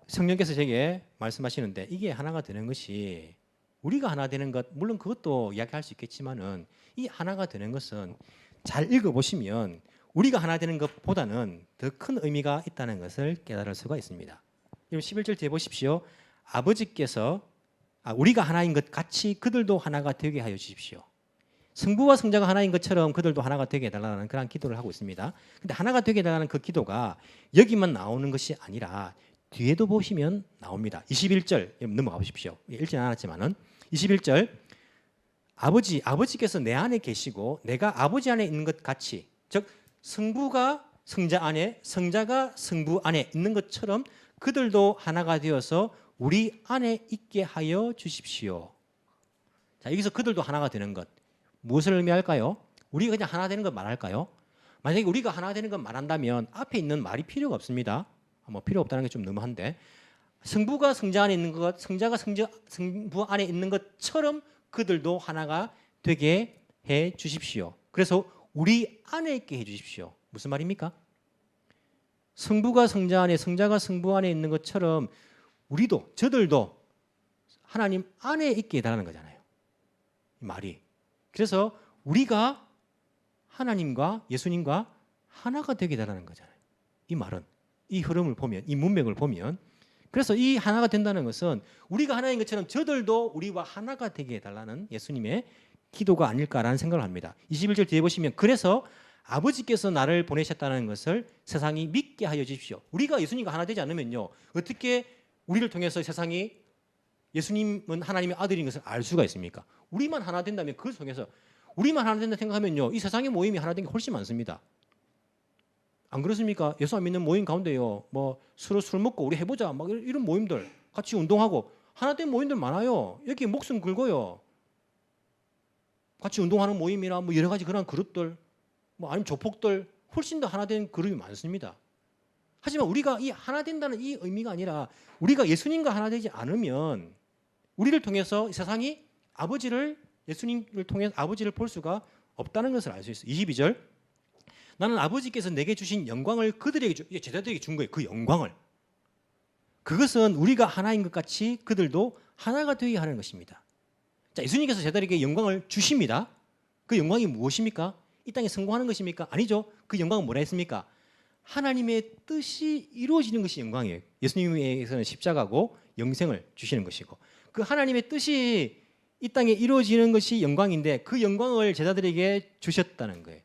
성령께서 제게 말씀하시는데 이게 하나가 되는 것이 우리가 하나 되는 것, 물론 그것도 이야기할 수 있겠지만은 이 하나가 되는 것은 잘 읽어보시면 우리가 하나 되는 것보다는 더 큰 의미가 있다는 것을 깨달을 수가 있습니다. 11절 뒤에 보십시오. 아버지께서 우리가 하나인 것 같이 그들도 하나가 되게 하여 주십시오. 성부와 성자가 하나인 것처럼 그들도 하나가 되게 해달라는 그런 기도를 하고 있습니다. 근데 하나가 되게 해달라는 그 기도가 여기만 나오는 것이 아니라 뒤에도 보시면 나옵니다. 21절 넘어가 보십시오. 읽지는 않았지만은 21절 아버지께서 내 안에 계시고 내가 아버지 안에 있는 것 같이, 즉 성부가 성자 안에, 성자가 성부 안에 있는 것처럼 그들도 하나가 되어서 우리 안에 있게 하여 주십시오. 자, 여기서 그들도 하나가 되는 것 무엇을 의미할까요? 우리가 그냥 하나 되는 것 말할까요? 만약에 우리가 하나 되는 것 말한다면 앞에 있는 말이 필요가 없습니다. 뭐 필요 없다는 게 좀 너무한데, 성부가 성자 안에 있는 것, 성자가 성부 안에 있는 것처럼 그들도 하나가 되게 해 주십시오. 그래서 우리 안에 있게 해 주십시오. 무슨 말입니까? 성부가 성자 안에, 성자가 성부 안에 있는 것처럼 우리도, 저들도 하나님 안에 있게 해달라는 거잖아요. 이 말이. 그래서 우리가 하나님과 예수님과 하나가 되게 해달라는 거잖아요. 이 말은, 이 흐름을 보면, 이 문맥을 보면, 그래서 이 하나가 된다는 것은 우리가 하나인 것처럼 저들도 우리와 하나가 되게 해달라는 예수님의 기도가 아닐까라는 생각을 합니다. 21절 뒤에 보시면 그래서 아버지께서 나를 보내셨다는 것을 세상이 믿게 하여 주십시오. 우리가 예수님과 하나 되지 않으면요, 어떻게 우리를 통해서 세상이 예수님은 하나님의 아들인 것을 알 수가 있습니까? 우리만 하나 된다면 그걸 통해서, 우리만 하나 된다 생각하면요, 이 세상의 모임이 하나 된 게 훨씬 많습니다. 안 그렇습니까? 예수 안 믿는 모임 가운데요, 뭐 서로 술 먹고 우리 해보자 막 이런 모임들, 같이 운동하고 하나 된 모임들 많아요. 여기 목숨 걸고요, 같이 운동하는 모임이나 뭐 여러 가지 그런 그룹들, 뭐 아니면 조폭들, 훨씬 더 하나 된 그룹이 많습니다. 하지만 우리가 이 하나 된다는 이 의미가 아니라 우리가 예수님과 하나 되지 않으면 우리를 통해서 세상이 아버지를, 예수님을 통해서 아버지를 볼 수가 없다는 것을 알 수 있어요. 22절 나는 아버지께서 내게 주신 영광을 그들에게 제자들에게 준 거예요. 그 영광을. 그것은 우리가 하나인 것 같이 그들도 하나가 되게 하는 것입니다. 자, 예수님께서 제자들에게 영광을 주십니다. 그 영광이 무엇입니까? 이 땅에 성공하는 것입니까? 아니죠. 그 영광은 뭐라 했습니까? 하나님의 뜻이 이루어지는 것이 영광이에요. 예수님에게서는 십자가고 영생을 주시는 것이고, 그 하나님의 뜻이 이 땅에 이루어지는 것이 영광인데 그 영광을 제자들에게 주셨다는 거예요.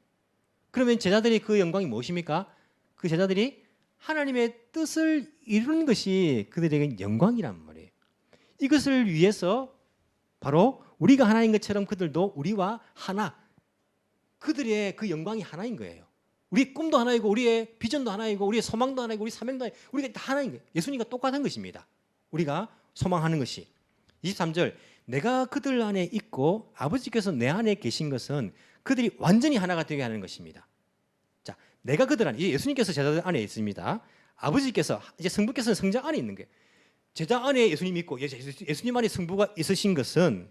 그러면 제자들이 그 영광이 무엇입니까? 그 제자들이 하나님의 뜻을 이루는 것이 그들에게 영광이란 말이에요. 이것을 위해서 바로 우리가 하나인 것처럼 그들도 우리와 하나, 그들의 그 영광이 하나인 거예요. 우리의 꿈도 하나이고 우리의 비전도 하나이고 우리의 소망도 하나이고 우리 사명도 하나이고 우리가 다 하나인 거예요. 예수님과 똑같은 것입니다. 우리가 소망하는 것이. 23절 내가 그들 안에 있고 아버지께서 내 안에 계신 것은 그들이 완전히 하나가 되게 하는 것입니다. 자, 내가 그들 안에, 예수님께서 제자들 안에 있습니다. 아버지께서, 이제 성부께서는 성자 안에 있는 거예요. 제자 안에 예수님이 있고 예수님 안에 성부가 있으신 것은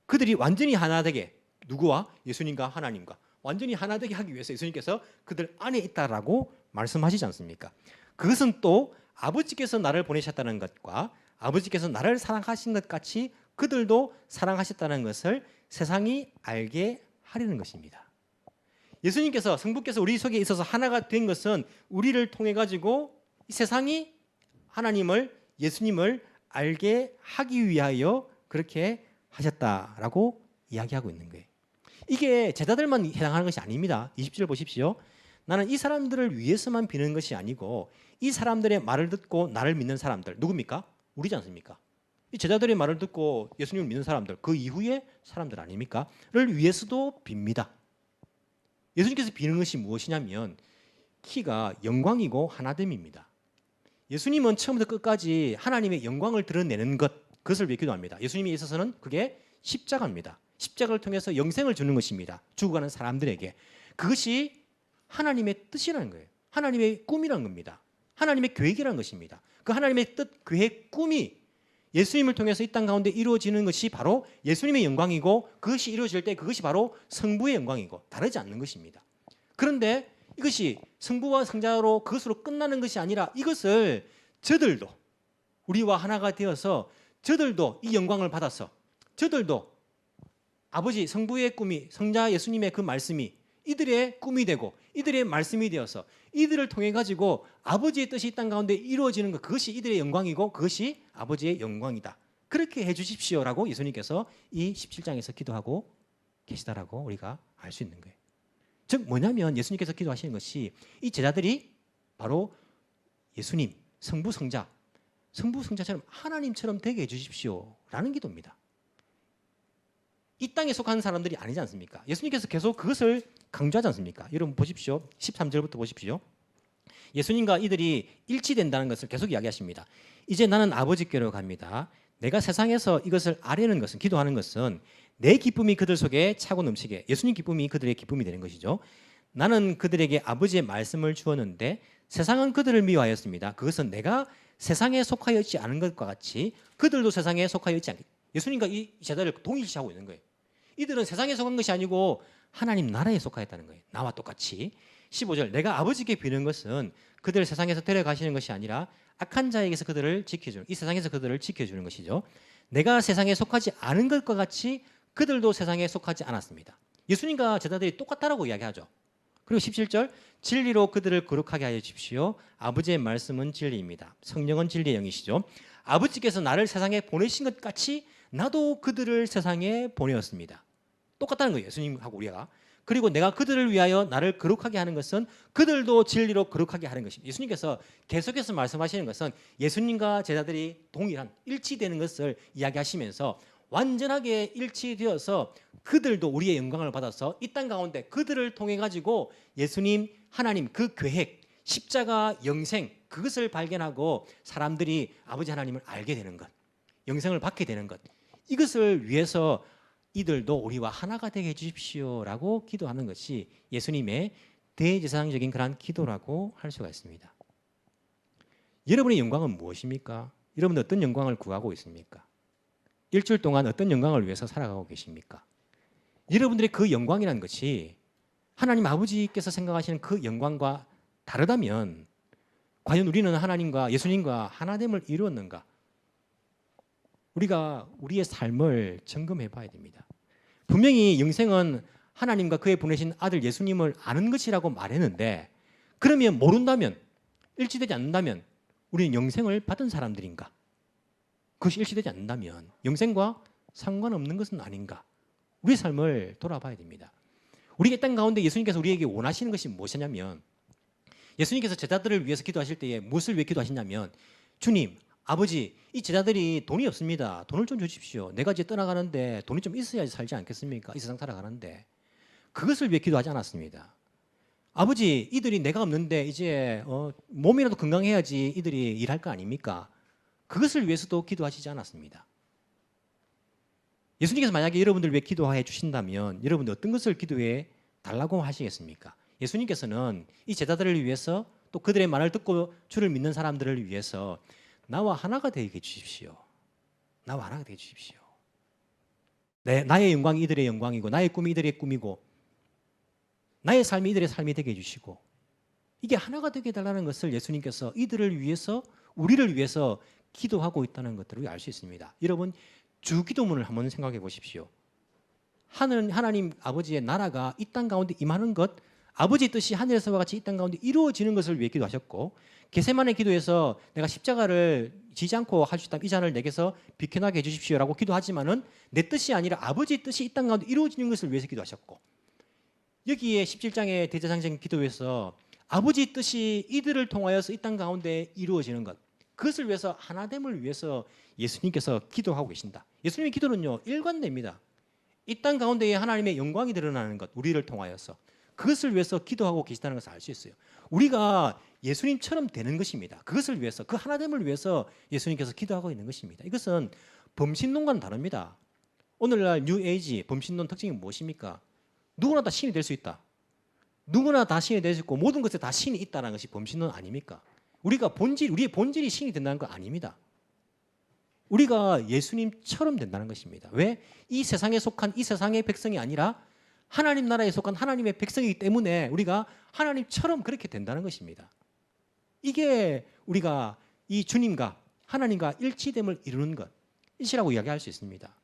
그들이 완전히 하나 되게, 누구와? 예수님과 하나님과 완전히 하나 되게 하기 위해서 예수님께서 그들 안에 있다라고 말씀하시지 않습니까? 그것은 또 아버지께서 나를 보내셨다는 것과 아버지께서 나를 사랑하신 것 같이 그들도 사랑하셨다는 것을 세상이 알게 하려는 것입니다. 예수님께서, 성부께서 우리 속에 있어서 하나가 된 것은 우리를 통해 가지고 이 세상이 하나님을, 예수님을 알게 하기 위하여 그렇게 하셨다라고 이야기하고 있는 거예요. 이게 제자들만 해당하는 것이 아닙니다. 20절 보십시오. 나는 이 사람들을 위해서만 비는 것이 아니고 이 사람들의 말을 듣고 나를 믿는 사람들, 누굽니까? 우리지 않습니까? 이 제자들의 말을 듣고 예수님을 믿는 사람들, 그 이후의 사람들 아닙니까? 를 위해서도 빕니다. 예수님께서 비는 것이 무엇이냐면 키가 영광이고 하나됨입니다. 예수님은 처음부터 끝까지 하나님의 영광을 드러내는 것, 그것을 위해 기도합니다. 예수님에 있어서는 그게 십자가입니다. 십자가를 통해서 영생을 주는 것입니다. 죽어가는 사람들에게. 그것이 하나님의 뜻이라는 거예요. 하나님의 꿈이라는 겁니다. 하나님의 계획이라는 것입니다. 그 하나님의 뜻, 계획, 꿈이 예수님을 통해서 이 땅 가운데 이루어지는 것이 바로 예수님의 영광이고 그것이 이루어질 때 그것이 바로 성부의 영광이고 다르지 않는 것입니다. 그런데 이것이 성부와 성자로 그것으로 끝나는 것이 아니라 이것을 저들도 우리와 하나가 되어서 저들도 이 영광을 받아서 저들도 아버지 성부의 꿈이 성자 예수님의 그 말씀이 이들의 꿈이 되고 이들의 말씀이 되어서 이들을 통해 가지고 아버지의 뜻이 이 땅 가운데 이루어지는 것 그것이 이들의 영광이고 그것이 아버지의 영광이다. 그렇게 해 주십시오라고 예수님께서 이 17장에서 기도하고 계시다라고 우리가 알 수 있는 거예요. 즉 뭐냐면 예수님께서 기도하시는 것이 이 제자들이 바로 예수님 성부 성자처럼 하나님처럼 되게 해 주십시오라는 기도입니다. 이 땅에 속한 사람들이 아니지 않습니까? 예수님께서 계속 그것을 강조하지 않습니까? 여러분 보십시오. 13절부터 보십시오. 예수님과 이들이 일치된다는 것을 계속 이야기하십니다. 이제 나는 아버지께로 갑니다. 내가 세상에서 이것을 아뢰는 것은 기도하는 것은 내 기쁨이 그들 속에 차고 넘치게 예수님 기쁨이 그들의 기쁨이 되는 것이죠. 나는 그들에게 아버지의 말씀을 주었는데 세상은 그들을 미워하였습니다. 그것은 내가 세상에 속하여 있지 않은 것과 같이 그들도 세상에 속하여 있지 않게 예수님과 이 제자를 동일시하고 있는 거예요. 이들은 세상에 속한 것이 아니고 하나님 나라에 속하였다는 거예요. 나와 똑같이. 15절 내가 아버지께 비는 것은 그들을 세상에서 데려가시는 것이 아니라 악한 자에게서 그들을 지켜주는 이 세상에서 그들을 지켜주는 것이죠. 내가 세상에 속하지 않은 것과 같이 그들도 세상에 속하지 않았습니다. 예수님과 제자들이 똑같다라고 이야기하죠. 그리고 17절 진리로 그들을 거룩하게 하여 주십시오. 아버지의 말씀은 진리입니다. 성령은 진리의 영이시죠. 아버지께서 나를 세상에 보내신 것 같이 나도 그들을 세상에 보내었습니다. 똑같다는 거예요. 예수님하고 우리가. 그리고 내가 그들을 위하여 나를 거룩하게 하는 것은 그들도 진리로 거룩하게 하는 것입니다. 예수님께서 계속해서 말씀하시는 것은 예수님과 제자들이 동일한 일치되는 것을 이야기하시면서 완전하게 일치되어서 그들도 우리의 영광을 받아서 이 땅 가운데 그들을 통해 가지고 예수님 하나님 그 계획 십자가 영생 그것을 발견하고 사람들이 아버지 하나님을 알게 되는 것 영생을 받게 되는 것 이것을 위해서 이들도 우리와 하나가 되게 해주십시오라고 기도하는 것이 예수님의 대제사장적인 그러한 기도라고 할 수가 있습니다. 여러분의 영광은 무엇입니까? 여러분은 어떤 영광을 구하고 있습니까? 일주일 동안 어떤 영광을 위해서 살아가고 계십니까? 여러분들의 그 영광이라는 것이 하나님 아버지께서 생각하시는 그 영광과 다르다면 과연 우리는 하나님과 예수님과 하나됨을 이루었는가? 우리가 우리의 삶을 점검해 봐야 됩니다. 분명히 영생은 하나님과 그의 보내신 아들 예수님을 아는 것이라고 말했는데 그러면 모른다면 일치되지 않는다면 우리는 영생을 받은 사람들인가? 그것이 일치되지 않는다면 영생과 상관없는 것은 아닌가? 우리의 삶을 돌아봐야 됩니다. 우리가 이 땅 가운데 예수님께서 우리에게 원하시는 것이 무엇이냐면 예수님께서 제자들을 위해서 기도하실 때에 무엇을 위해 기도하시냐면 주님 아버지 이 제자들이 돈이 없습니다. 돈을 좀 주십시오. 내가 이제 떠나가는데 돈이 좀 있어야지 살지 않겠습니까? 이 세상 살아가는데 그것을 위해 기도하지 않았습니다. 아버지 이들이 내가 없는데 이제 몸이라도 건강해야지 이들이 일할 거 아닙니까? 그것을 위해서도 기도하시지 않았습니다. 예수님께서 만약에 여러분들 위해 기도해 주신다면 여러분들 어떤 것을 기도해 달라고 하시겠습니까? 예수님께서는 이 제자들을 위해서 또 그들의 말을 듣고 주를 믿는 사람들을 위해서 나와 하나가 되게 해주십시오. 나와 하나가 되게 해주십시오. 나의 영광이 이들의 영광이고 나의 꿈이 이들의 꿈이고 나의 삶이 이들의 삶이 되게 해주시고 이게 하나가 되게 해달라는 것을 예수님께서 이들을 위해서 우리를 위해서 기도하고 있다는 것들을 알 수 있습니다. 여러분 주기도문을 한번 생각해 보십시오. 하나님 아버지의 나라가 이 땅 가운데 임하는 것 아버지의 뜻이 하늘에서와 같이 이 땅 가운데 이루어지는 것을 위해 기도하셨고 겟세마네 기도에서 내가 십자가를 지지 않고 할 수 있다면 이 잔을 내게서 비켜나게 해주십시오라고 기도하지만은 내 뜻이 아니라 아버지의 뜻이 이 땅 가운데 이루어지는 것을 위해서 기도하셨고 여기에 17장의 대제사장적인 기도에서 아버지의 뜻이 이들을 통하여서 이 땅 가운데 이루어지는 것 그것을 위해서 하나됨을 위해서 예수님께서 기도하고 계신다. 예수님의 기도는요 일관됩니다. 이 땅 가운데에 하나님의 영광이 드러나는 것 우리를 통하여서 그것을 위해서 기도하고 계시다는 것을 알 수 있어요. 우리가 예수님처럼 되는 것입니다. 그것을 위해서 그 하나됨을 위해서 예수님께서 기도하고 있는 것입니다. 이것은 범신론과는 다릅니다. 오늘날 뉴에이지 범신론 특징이 무엇입니까? 누구나 다 신이 될 수 있다. 누구나 다 신이 될 수 있고 모든 것에 다 신이 있다는 것이 범신론 아닙니까? 우리의 본질이 신이 된다는 거 아닙니다. 우리가 예수님처럼 된다는 것입니다. 왜? 이 세상에 속한 이 세상의 백성이 아니라 하나님 나라에 속한 하나님의 백성이기 때문에 우리가 하나님처럼 그렇게 된다는 것입니다. 이게 우리가 이 주님과 하나님과 일치됨을 이루는 것이라고 이야기할 수 있습니다.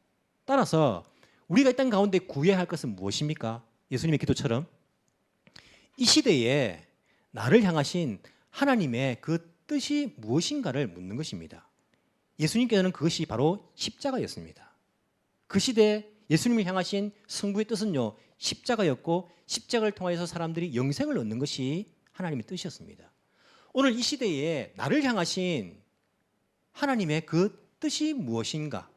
따라서 우리가 이 땅 가운데 구해야 할 것은 무엇입니까? 예수님의 기도처럼 이 시대에 나를 향하신 하나님의 그 뜻이 무엇인가를 묻는 것입니다. 예수님께서는 그것이 바로 십자가였습니다. 그 시대에 예수님을 향하신 성부의 뜻은요, 십자가였고 십자가를 통해서 사람들이 영생을 얻는 것이 하나님의 뜻이었습니다. 오늘 이 시대에 나를 향하신 하나님의 그 뜻이 무엇인가,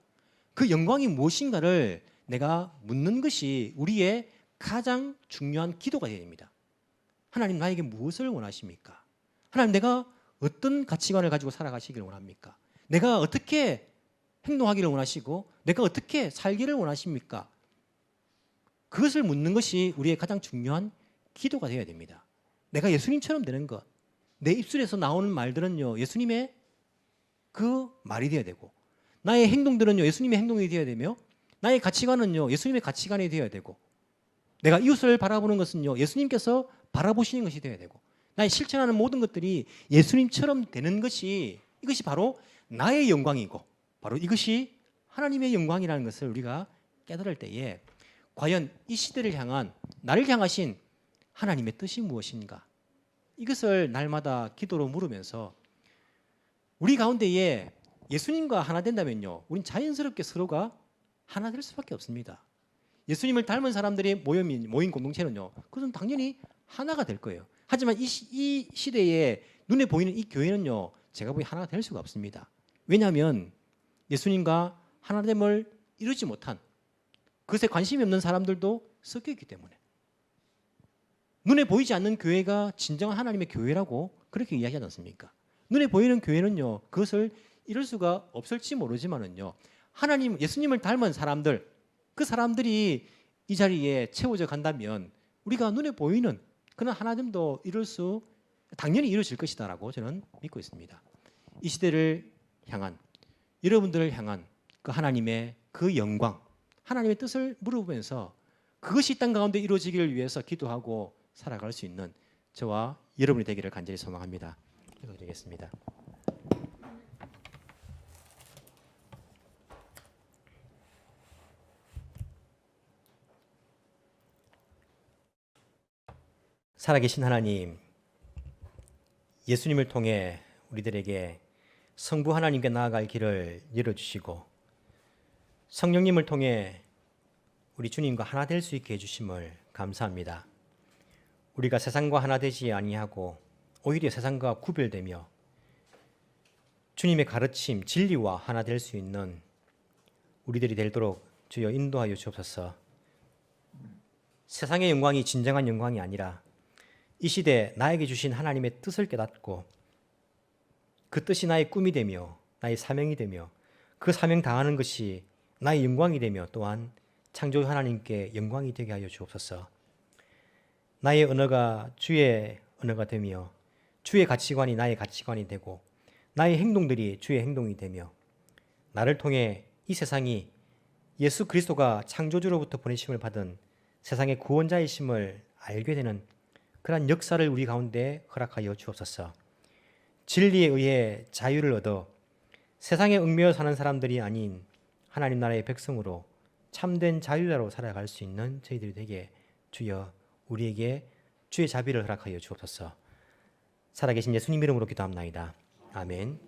그 영광이 무엇인가를 내가 묻는 것이 우리의 가장 중요한 기도가 되어야 됩니다. 하나님, 나에게 무엇을 원하십니까? 하나님, 내가 어떤 가치관을 가지고 살아가시기를 원합니까? 내가 어떻게 행동하기를 원하시고 내가 어떻게 살기를 원하십니까? 그것을 묻는 것이 우리의 가장 중요한 기도가 되어야 됩니다. 내가 예수님처럼 되는 것, 내 입술에서 나오는 말들은요, 예수님의 그 말이 되어야 되고, 나의 행동들은요, 예수님의 행동이 되어야 되며, 나의 가치관은요, 예수님의 가치관이 되어야 되고, 내가 이웃을 바라보는 것은요, 예수님께서 바라보시는 것이 되어야 되고, 나의 실천하는 모든 것들이 예수님처럼 되는 것이, 이것이 바로 나의 영광이고, 바로 이것이 하나님의 영광이라는 것을 우리가 깨달을 때에 과연 이 시대를 향한, 나를 향하신 하나님의 뜻이 무엇인가, 이것을 날마다 기도로 물으면서 우리 가운데에 예수님과 하나 된다면요, 우린 자연스럽게 서로가 하나 될 수밖에 없습니다. 예수님을 닮은 사람들이 모인 공동체는요, 그것은 당연히 하나가 될 거예요. 하지만 이 시대에 눈에 보이는 이 교회는요, 제가 보기 하나가 될 수가 없습니다. 왜냐하면 예수님과 하나됨을 이루지 못한, 그것에 관심이 없는 사람들도 섞여 있기 때문에, 눈에 보이지 않는 교회가 진정한 하나님의 교회라고 그렇게 이야기하지 않습니까? 눈에 보이는 교회는요, 그것을 이룰 수가 없을지 모르지만은요, 하나님, 예수님을 닮은 사람들, 그 사람들이 이 자리에 채워져 간다면 우리가 눈에 보이는 그런 하나됨도 당연히 이루어질 것이다라고 저는 믿고 있습니다. 이 시대를 향한, 여러분들을 향한 그 하나님의 그 영광, 하나님의 뜻을 물어보면서 그것이 이 땅 가운데 이루어지기를 위해서 기도하고 살아갈 수 있는 저와 여러분이 되기를 간절히 소망합니다. 기도드리겠습니다. 살아계신 하나님, 예수님을 통해 우리들에게 성부 하나님께 나아갈 길을 열어주시고 성령님을 통해 우리 주님과 하나 될 수 있게 해주심을 감사합니다. 우리가 세상과 하나 되지 아니하고 오히려 세상과 구별되며 주님의 가르침, 진리와 하나 될 수 있는 우리들이 되도록 주여 인도하여 주옵소서. 세상의 영광이 진정한 영광이 아니라 이 시대 나에게 주신 하나님의 뜻을 깨닫고 그 뜻이 나의 꿈이 되며 나의 사명이 되며 그 사명 다하는 것이 나의 영광이 되며 또한 창조 하나님께 영광이 되게 하여 주옵소서. 나의 언어가 주의 언어가 되며 주의 가치관이 나의 가치관이 되고 나의 행동들이 주의 행동이 되며 나를 통해 이 세상이 예수 그리스도가 창조주로부터 보내심을 받은 세상의 구원자이심을 알게 되는 그러한 역사를 우리 가운데 허락하여 주옵소서. 진리에 의해 자유를 얻어 세상에 얽매여 사는 사람들이 아닌 하나님 나라의 백성으로 참된 자유자로 살아갈 수 있는 저희들이 되게 주여 우리에게 주의 자비를 허락하여 주옵소서. 살아계신 예수님 이름으로 기도합나이다. 아멘.